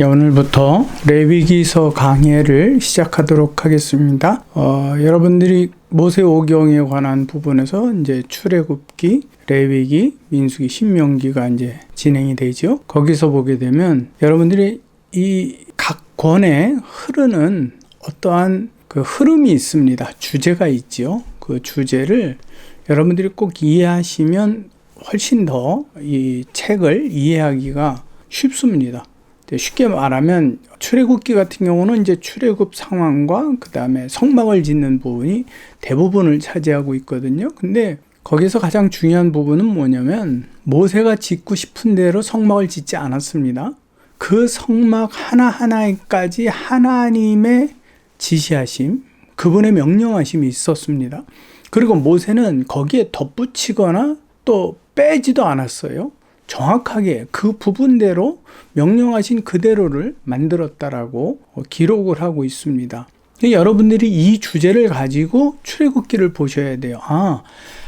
오늘부터 레위기서 강해를 시작하도록 하겠습니다. 여러분들이 모세오경에 관한 부분에서 이제 출애굽기, 레위기, 민수기, 신명기가 이제 진행이 되죠. 거기서 보게 되면 여러분들이 이 각 권에 흐르는 어떠한 그 흐름이 있습니다. 주제가 있죠. 그 주제를 여러분들이 꼭 이해하시면 훨씬 더 이 책을 이해하기가 쉽습니다. 쉽게 말하면 출애굽기 같은 경우는 이제 출애굽 상황과 그 다음에 성막을 짓는 부분이 대부분을 차지하고 있거든요. 근데 거기서 가장 중요한 부분은 뭐냐면 모세가 짓고 싶은 대로 성막을 짓지 않았습니다. 그 성막 하나하나까지 하나님의 지시하심, 그분의 명령하심이 있었습니다. 그리고 모세는 거기에 덧붙이거나 또 빼지도 않았어요. 정확하게 그 부분대로 명령하신 그대로를 만들었다라고 기록을 하고 있습니다. 여러분들이 이 주제를 가지고 출애굽기를 보셔야 돼요.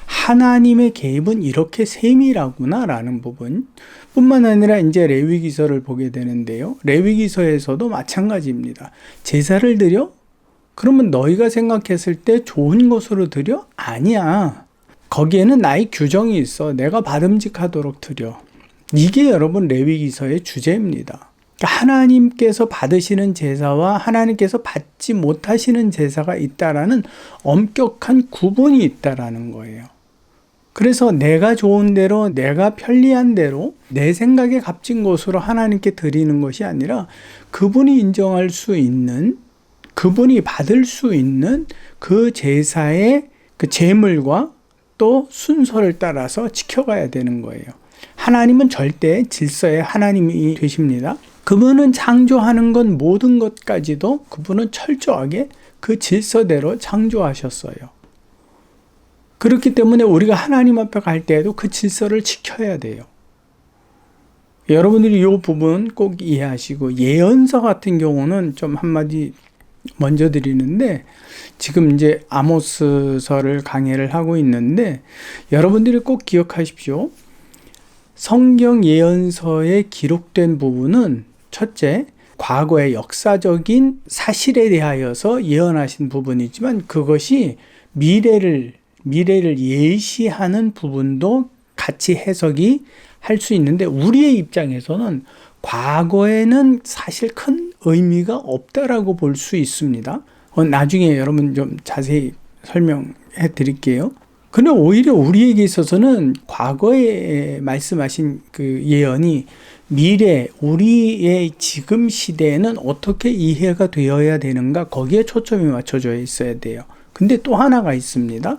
하나님의 개입은 이렇게 세밀하구나 라는 부분 뿐만 아니라 이제 레위기서를 보게 되는데요. 레위기서에서도 마찬가지입니다. 제사를 드려? 그러면 너희가 생각했을 때 좋은 것으로 드려? 아니야. 거기에는 나의 규정이 있어. 내가 받음직하도록 드려. 이게 여러분 레위기서의 주제입니다. 하나님께서 받으시는 제사와 하나님께서 받지 못하시는 제사가 있다라는 엄격한 구분이 있다라는 거예요. 그래서 내가 좋은 대로, 내가 편리한 대로, 내 생각에 값진 것으로 하나님께 드리는 것이 아니라 그분이 인정할 수 있는, 그분이 받을 수 있는 그 제사의 그 제물과 또 순서를 따라서 지켜가야 되는 거예요. 하나님은 절대 질서의 하나님이 되십니다. 그분은 창조하는 것 모든 것까지도 그분은 철저하게 그 질서대로 창조하셨어요. 그렇기 때문에 우리가 하나님 앞에 갈 때에도 그 질서를 지켜야 돼요. 여러분들이 이 부분 꼭 이해하시고, 예언서 같은 경우는 좀 한마디 먼저 드리는데, 지금 이제 아모스서를 강해를 하고 있는데 여러분들이 꼭 기억하십시오. 성경 예언서에 기록된 부분은 첫째, 과거의 역사적인 사실에 대하여서 예언하신 부분이지만 그것이 미래를 예시하는 부분도 같이 해석이 할 수 있는데, 우리의 입장에서는 과거에는 사실 큰 의미가 없다라고 볼 수 있습니다. 나중에 여러분 좀 자세히 설명해 드릴게요. 근데 오히려 우리에게 있어서는 과거에 말씀하신 그 예언이 미래, 우리의 지금 시대에는 어떻게 이해가 되어야 되는가, 거기에 초점이 맞춰져 있어야 돼요. 근데 또 하나가 있습니다.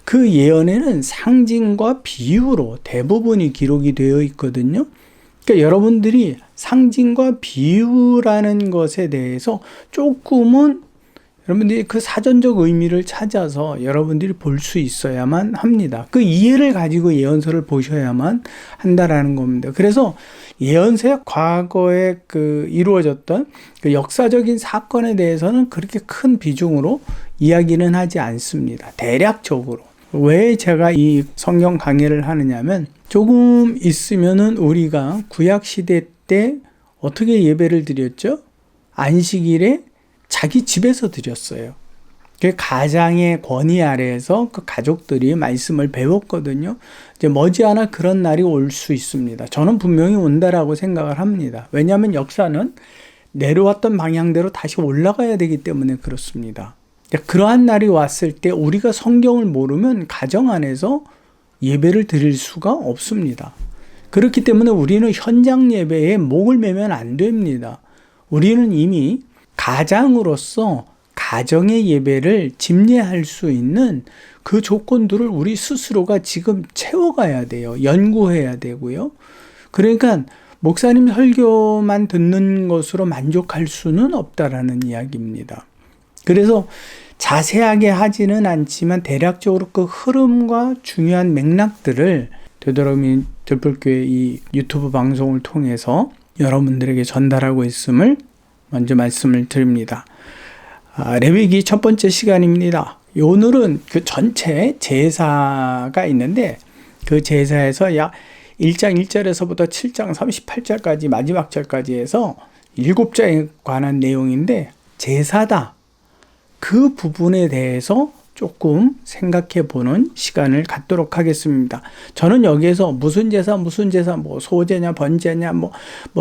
그 예언에는 상징과 비유로 대부분이 기록이 되어 있거든요. 그러니까 여러분들이 상징과 비유라는 것에 대해서 조금은 여러분들이 그 사전적 의미를 찾아서 여러분들이 볼 수 있어야만 합니다. 그 이해를 가지고 예언서를 보셔야만 한다라는 겁니다. 그래서 예언서의 과거에 그 이루어졌던 그 역사적인 사건에 대해서는 그렇게 큰 비중으로 이야기는 하지 않습니다. 대략적으로. 왜 제가 이 성경 강해를 하느냐면, 조금 있으면은 우리가 구약 시대 때 어떻게 예배를 드렸죠? 안식일에 자기 집에서 드렸어요. 그 가장의 권위 아래에서 그 가족들이 말씀을 배웠거든요. 이제 머지않아 그런 날이 올 수 있습니다. 저는 분명히 온다라고 생각을 합니다. 왜냐하면 역사는 내려왔던 방향대로 다시 올라가야 되기 때문에 그렇습니다. 그러한 날이 왔을 때 우리가 성경을 모르면 가정 안에서 예배를 드릴 수가 없습니다. 그렇기 때문에 우리는 현장 예배에 목을 매면 안 됩니다. 우리는 이미 가장으로서 가정의 예배를 집례할 수 있는 그 조건들을 우리 스스로가 지금 채워가야 돼요. 연구해야 되고요. 그러니까 목사님 설교만 듣는 것으로 만족할 수는 없다라는 이야기입니다. 그래서 자세하게 하지는 않지만 대략적으로 그 흐름과 중요한 맥락들을 되도록이면 들불교회 이 유튜브 방송을 통해서 여러분들에게 전달하고 있음을 먼저 말씀을 드립니다. 레위기 첫 번째 시간입니다. 오늘은 그 전체 제사가 있는데 그 제사에서 약 1장 1절에서부터 7장 38절까지 마지막 절까지 해서 7자에 관한 내용인데 제사다. 그 부분에 대해서 조금 생각해 보는 시간을 갖도록 하겠습니다. 저는 여기에서 무슨 제사, 뭐 소제냐, 번제냐, 뭐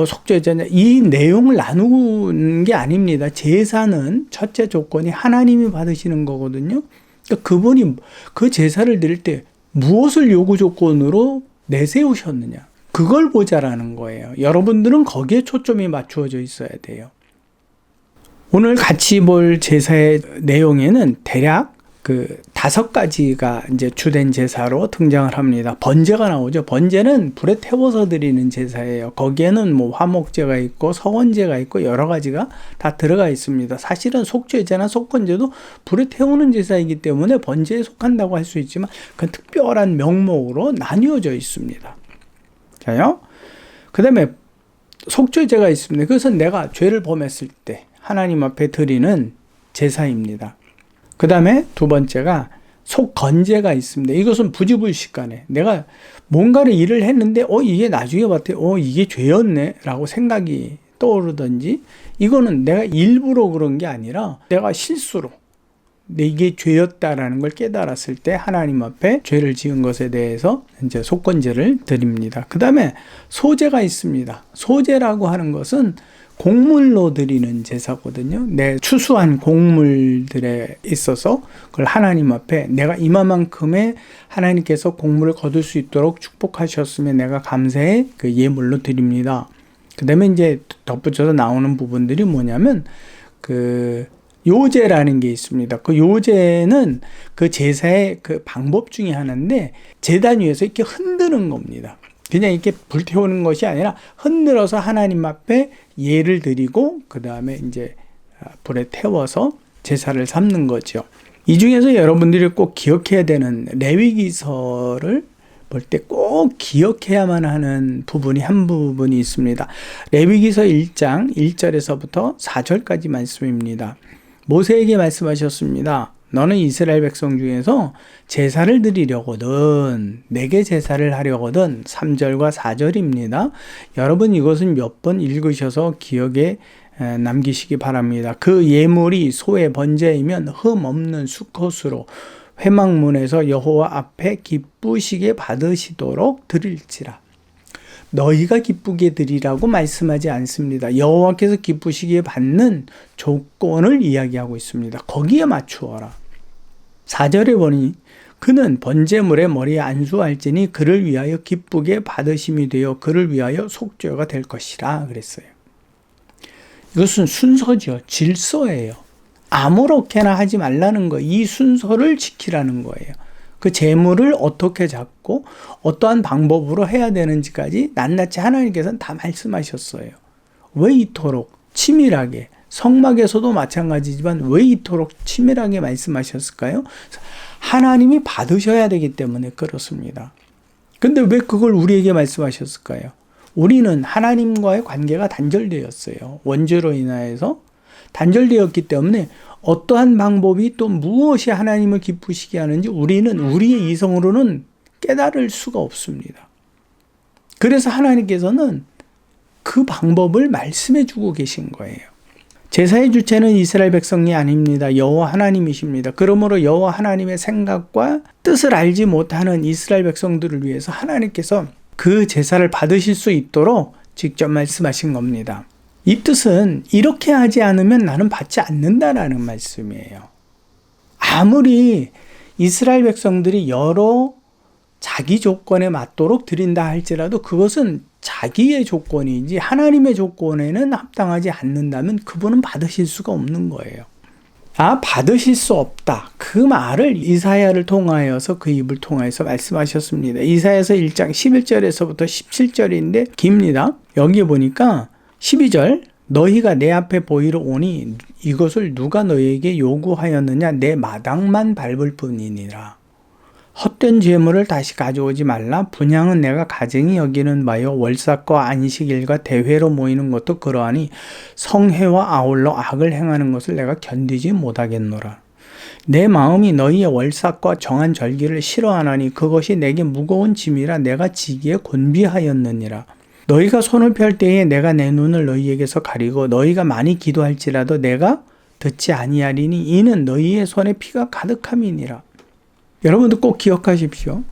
속죄제냐 이 내용을 나누는 게 아닙니다. 제사는 첫째 조건이 하나님이 받으시는 거거든요. 그러니까 그분이 그 제사를 드릴 때 무엇을 요구 조건으로 내세우셨느냐. 그걸 보자라는 거예요. 여러분들은 거기에 초점이 맞추어져 있어야 돼요. 오늘 같이 볼 제사의 내용에는 대략 5가지가 이제 주된 제사로 등장을 합니다. 번제가 나오죠. 번제는 불에 태워서 드리는 제사예요. 거기에는 뭐 화목제가 있고 서원제가 있고 여러 가지가 다 들어가 있습니다. 사실은 속죄제나 속건제도 불에 태우는 제사이기 때문에 번제에 속한다고 할 수 있지만 그 특별한 명목으로 나뉘어져 있습니다. 자요. 그 다음에 속죄제가 있습니다. 그것은 내가 죄를 범했을 때 하나님 앞에 드리는 제사입니다. 그 다음에 두 번째가 속건제가 있습니다. 이것은 부지불식간에 내가 뭔가를 일을 했는데 이게 나중에 봤더니 이게 죄였네 라고 생각이 떠오르든지 이거는 내가 일부러 그런 게 아니라 내가 실수로 이게 죄였다라는 걸 깨달았을 때 하나님 앞에 죄를 지은 것에 대해서 이제 속건제를 드립니다. 그 다음에 소제가 있습니다. 소제라고 하는 것은 곡물로 드리는 제사거든요. 내 추수한 곡물들에 있어서 그걸 하나님 앞에 내가 이만큼의 하나님께서 곡물을 거둘 수 있도록 축복하셨으면 내가 감사의 그 예물로 드립니다. 그 다음에 이제 덧붙여서 나오는 부분들이 뭐냐면 요제라는 게 있습니다. 그 요제는 그 제사의 그 방법 중에 하나인데 제단 위에서 이렇게 흔드는 겁니다. 그냥 이렇게 불태우는 것이 아니라 흔들어서 하나님 앞에 예를 드리고 그 다음에 이제 불에 태워서 제사를 삼는 거죠. 이 중에서 여러분들이 꼭 기억해야 되는 레위기서를 볼 때 꼭 기억해야만 하는 부분이 한 부분이 있습니다. 레위기서 1장 1절에서부터 4절까지 말씀입니다. 모세에게 말씀하셨습니다. 너는 이스라엘 백성 중에서 제사를 드리려거든 내게 제사를 하려거든 3절과 4절입니다. 여러분 이것은 몇 번 읽으셔서 기억에 남기시기 바랍니다. 그 예물이 소의 번제이면 흠 없는 수컷으로 회막문에서 여호와 앞에 기쁘시게 받으시도록 드릴지라. 너희가 기쁘게 드리라고 말씀하지 않습니다. 여호와께서 기쁘시게 받는 조건을 이야기하고 있습니다. 거기에 맞추어라. 4절에 보니 그는 번제물의 머리에 안수할지니 그를 위하여 기쁘게 받으심이 되어 그를 위하여 속죄가 될 것이라 그랬어요. 이것은 순서죠. 질서예요. 아무렇게나 하지 말라는 거예요. 이 순서를 지키라는 거예요. 그 재물을 어떻게 잡고 어떠한 방법으로 해야 되는지까지 낱낱이 하나님께서는 다 말씀하셨어요. 왜 이토록 치밀하게 성막에서도 마찬가지지만 왜 이토록 치밀하게 말씀하셨을까요? 하나님이 받으셔야 되기 때문에 그렇습니다. 근데 왜 그걸 우리에게 말씀하셨을까요? 우리는 하나님과의 관계가 단절되었어요. 원죄로 인하여서 단절되었기 때문에 어떠한 방법이 또 무엇이 하나님을 기쁘시게 하는지 우리는 우리의 이성으로는 깨달을 수가 없습니다. 그래서 하나님께서는 그 방법을 말씀해 주고 계신 거예요. 제사의 주체는 이스라엘 백성이 아닙니다. 여호와 하나님이십니다. 그러므로 여호와 하나님의 생각과 뜻을 알지 못하는 이스라엘 백성들을 위해서 하나님께서 그 제사를 받으실 수 있도록 직접 말씀하신 겁니다. 이 뜻은 이렇게 하지 않으면 나는 받지 않는다라는 말씀이에요. 아무리 이스라엘 백성들이 여러 자기 조건에 맞도록 드린다 할지라도 그것은 자기의 조건이지 하나님의 조건에는 합당하지 않는다면 그분은 받으실 수가 없는 거예요. 받으실 수 없다. 그 말을 이사야를 통하여서 그 입을 통하여서 말씀하셨습니다. 이사야서 1장 11절에서부터 17절인데 깁니다. 여기 보니까 12절 너희가 내 앞에 보이러 오니 이것을 누가 너희에게 요구하였느냐 내 마당만 밟을 뿐이니라. 헛된 죄물을 다시 가져오지 말라. 분향은 내가 가증히 여기는 바요 월삭과 안식일과 대회로 모이는 것도 그러하니 성회와 아울러 악을 행하는 것을 내가 견디지 못하겠노라. 내 마음이 너희의 월삭과 정한 절기를 싫어하나니 그것이 내게 무거운 짐이라 내가 지기에 곤비하였느니라. 너희가 손을 펼 때에 내가 내 눈을 너희에게서 가리고 너희가 많이 기도할지라도 내가 듣지 아니하리니 이는 너희의 손에 피가 가득함이니라. 여러분도 꼭 기억하십시오.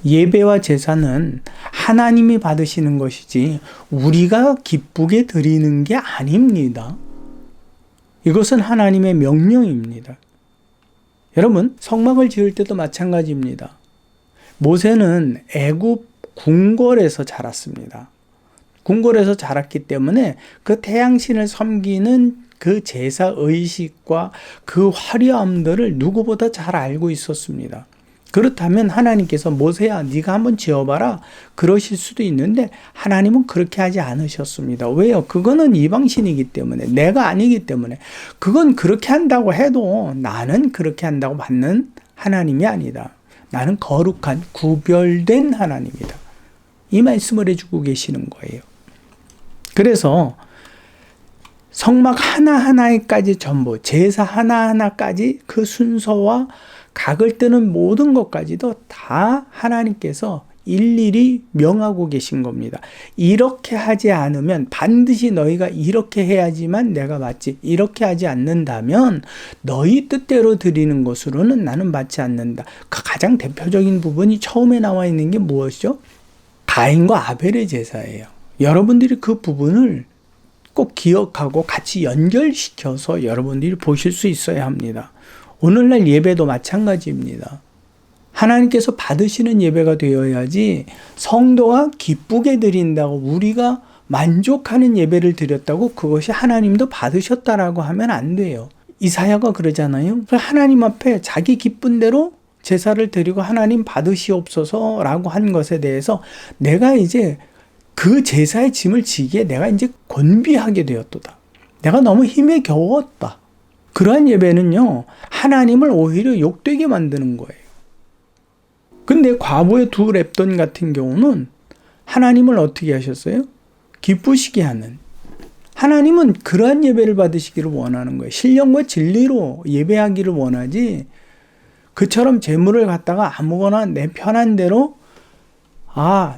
예배와 제사는 하나님이 받으시는 것이지 우리가 기쁘게 드리는 게 아닙니다. 이것은 하나님의 명령입니다. 여러분, 성막을 지을 때도 마찬가지입니다. 모세는 애굽 궁궐에서 자랐습니다. 궁궐에서 자랐기 때문에 그 태양신을 섬기는 그 제사 의식과 그 화려함들을 누구보다 잘 알고 있었습니다. 그렇다면 하나님께서 모세야 네가 한번 지어봐라 그러실 수도 있는데 하나님은 그렇게 하지 않으셨습니다. 왜요? 그거는 이방신이기 때문에, 내가 아니기 때문에. 그건 그렇게 한다고 해도 나는 그렇게 한다고 받는 하나님이 아니다. 나는 거룩한 구별된 하나님이다. 이 말씀을 해주고 계시는 거예요. 그래서 성막 하나하나에까지 전부, 제사 하나하나까지 그 순서와 각을 뜨는 모든 것까지도 다 하나님께서 일일이 명하고 계신 겁니다. 이렇게 하지 않으면 반드시 너희가 이렇게 해야지만 내가 받지, 이렇게 하지 않는다면 너희 뜻대로 드리는 것으로는 나는 받지 않는다. 그 가장 대표적인 부분이 처음에 나와 있는 게 무엇이죠? 가인과 아벨의 제사예요. 여러분들이 그 부분을 꼭 기억하고 같이 연결시켜서 여러분들이 보실 수 있어야 합니다. 오늘날 예배도 마찬가지입니다. 하나님께서 받으시는 예배가 되어야지 성도가 기쁘게 드린다고 우리가 만족하는 예배를 드렸다고 그것이 하나님도 받으셨다라고 하면 안 돼요. 이사야가 그러잖아요. 하나님 앞에 자기 기쁜 대로 제사를 드리고 하나님 받으시옵소서라고 한 것에 대해서 내가 이제 그 제사의 짐을 지기에 내가 이제 곤비하게 되었도다. 내가 너무 힘에 겨웠다. 그러한 예배는요, 하나님을 오히려 욕되게 만드는 거예요. 근데 과부의 두 랩돈 같은 경우는 하나님을 어떻게 하셨어요? 기쁘시게 하는. 하나님은 그러한 예배를 받으시기를 원하는 거예요. 신령과 진리로 예배하기를 원하지, 그처럼 재물을 갖다가 아무거나 내 편한 대로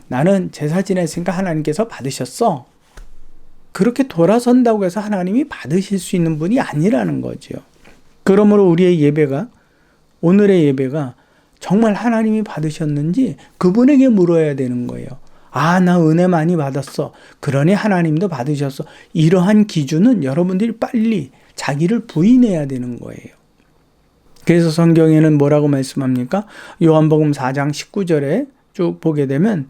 나는 제사 지냈으니까 하나님께서 받으셨어. 그렇게 돌아선다고 해서 하나님이 받으실 수 있는 분이 아니라는 거죠. 그러므로 우리의 예배가, 오늘의 예배가 정말 하나님이 받으셨는지 그분에게 물어야 되는 거예요. 나 은혜 많이 받았어. 그러니 하나님도 받으셨어. 이러한 기준은 여러분들이 빨리 자기를 부인해야 되는 거예요. 그래서 성경에는 뭐라고 말씀합니까? 요한복음 4장 19절에 쭉 보게 되면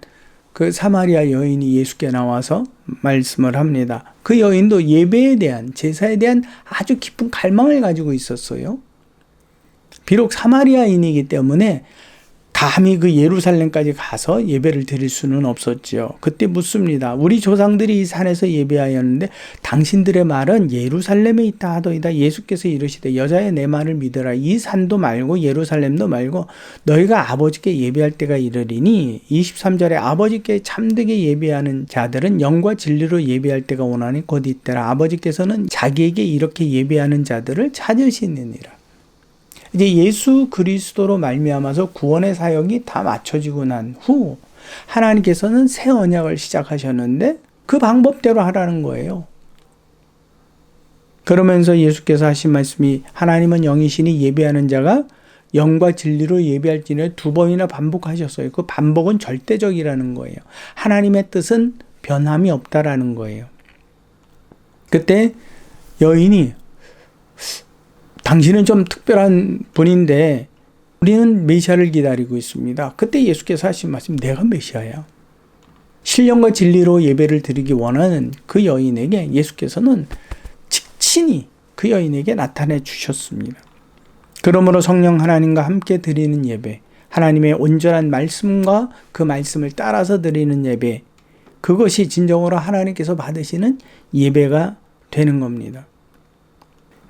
그 사마리아 여인이 예수께 나와서 말씀을 합니다. 그 여인도 예배에 대한, 제사에 대한 아주 깊은 갈망을 가지고 있었어요. 비록 사마리아인이기 때문에 감히 그 예루살렘까지 가서 예배를 드릴 수는 없었죠. 그때 묻습니다. 우리 조상들이 이 산에서 예배하였는데 당신들의 말은 예루살렘에 있다 하더이다. 예수께서 이르시되 여자의 내 말을 믿으라. 이 산도 말고 예루살렘도 말고 너희가 아버지께 예배할 때가 이르리니 23절에 아버지께 참되게 예배하는 자들은 영과 진리로 예배할 때가 오나니 곧 이때라. 아버지께서는 자기에게 이렇게 예배하는 자들을 찾으시느니라. 이제 예수 그리스도로 말미암아서 구원의 사역이 다 마쳐지고 난 후 하나님께서는 새 언약을 시작하셨는데 그 방법대로 하라는 거예요. 그러면서 예수께서 하신 말씀이 하나님은 영이시니 예배하는 자가 영과 진리로 예배할지니 두 번이나 반복하셨어요. 그 반복은 절대적이라는 거예요. 하나님의 뜻은 변함이 없다라는 거예요. 그때 여인이 당신은 좀 특별한 분인데 우리는 메시아를 기다리고 있습니다. 그때 예수께서 하신 말씀, 내가 메시아야. 신령과 진리로 예배를 드리기 원하는 그 여인에게 예수께서는 직친이 그 여인에게 나타내 주셨습니다. 그러므로 성령 하나님과 함께 드리는 예배, 하나님의 온전한 말씀과 그 말씀을 따라서 드리는 예배, 그것이 진정으로 하나님께서 받으시는 예배가 되는 겁니다.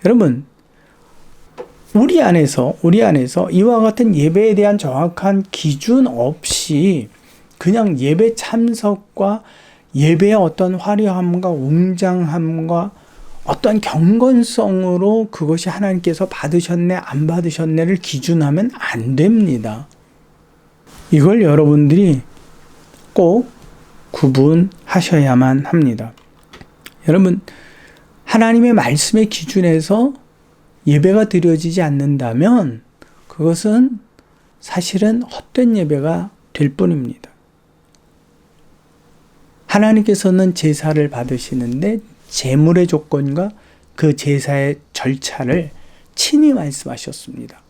여러분, 우리 안에서 이와 같은 예배에 대한 정확한 기준 없이 그냥 예배 참석과 예배의 어떤 화려함과 웅장함과 어떤 경건성으로 그것이 하나님께서 받으셨네 안 받으셨네를 기준하면 안 됩니다. 이걸 여러분들이 꼭 구분하셔야 하셔야만 합니다. 여러분, 하나님의 말씀의 기준에서 예배가 드려지지 않는다면 그것은 사실은 헛된 예배가 될 뿐입니다. 하나님께서는 제사를 받으시는데 제물의 조건과 그 제사의 절차를 친히 말씀하셨습니다.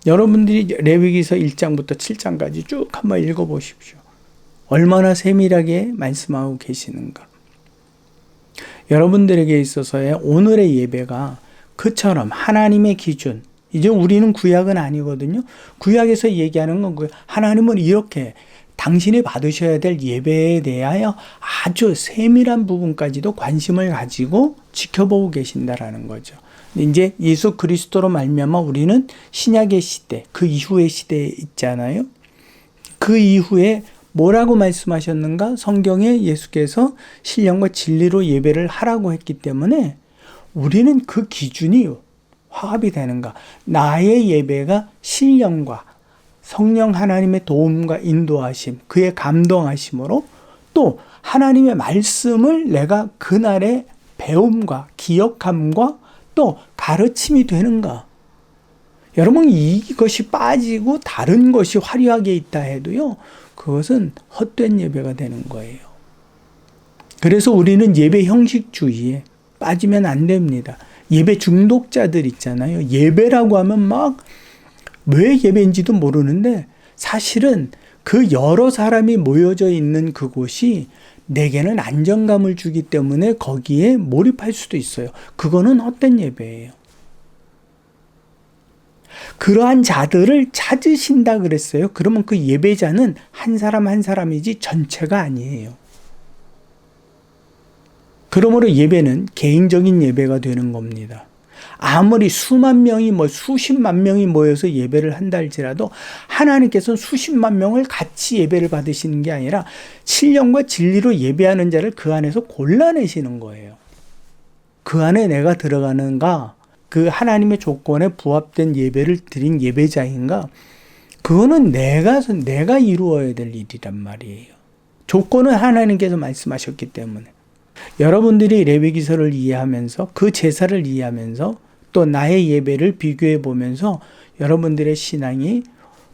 여러분들이 레위기서 1장부터 7장까지 쭉 한번 읽어보십시오. 얼마나 세밀하게 말씀하고 계시는가. 여러분들에게 있어서의 오늘의 예배가 그처럼 하나님의 기준, 이제 우리는 구약은 아니거든요. 구약에서 얘기하는 건 하나님은 이렇게 당신이 받으셔야 될 예배에 대하여 아주 세밀한 부분까지도 관심을 가지고 지켜보고 계신다라는 거죠. 이제 예수 그리스도로 말미암아 우리는 신약의 시대, 그 이후의 시대에 있잖아요. 그 이후에 뭐라고 말씀하셨는가? 성경에 예수께서 신령과 진리로 예배를 하라고 했기 때문에 우리는 그 기준이 화합이 되는가? 나의 예배가 신령과 성령 하나님의 도움과 인도하심, 그의 감동하심으로 또 하나님의 말씀을 내가 그날의 배움과 기억함과 또 가르침이 되는가? 여러분, 이것이 빠지고 다른 것이 화려하게 있다 해도요, 그것은 헛된 예배가 되는 거예요. 그래서 우리는 예배 형식주의에 빠지면 안 됩니다. 예배 중독자들 있잖아요. 예배라고 하면 막 왜 예배인지도 모르는데 사실은 그 여러 사람이 모여져 있는 그곳이 내게는 안정감을 주기 때문에 거기에 몰입할 수도 있어요. 그거는 헛된 예배예요. 그러한 자들을 찾으신다 그랬어요. 그러면 그 예배자는 한 사람 한 사람이지 전체가 아니에요. 그러므로 예배는 개인적인 예배가 되는 겁니다. 아무리 수만 명이 수십만 명이 모여서 예배를 한다 할지라도 하나님께서는 수십만 명을 같이 예배를 받으시는 게 아니라 신령과 진리로 예배하는 자를 그 안에서 골라내시는 거예요. 그 안에 내가 들어가는가? 그 하나님의 조건에 부합된 예배를 드린 예배자인가? 그거는 내가 이루어야 될 일이란 말이에요. 조건은 하나님께서 말씀하셨기 때문에. 여러분들이 레위기서를 이해하면서 그 제사를 이해하면서 또 나의 예배를 비교해 보면서 여러분들의 신앙이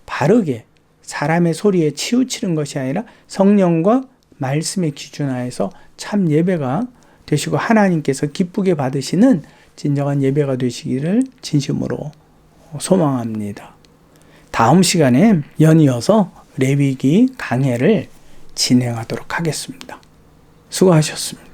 바르게 사람의 소리에 치우치는 것이 아니라 성령과 말씀의 기준 하에서 참 예배가 되시고 하나님께서 기쁘게 받으시는 진정한 예배가 되시기를 진심으로 소망합니다. 다음 시간에 연이어서 레위기 강해를 진행하도록 하겠습니다. 수고하셨습니다.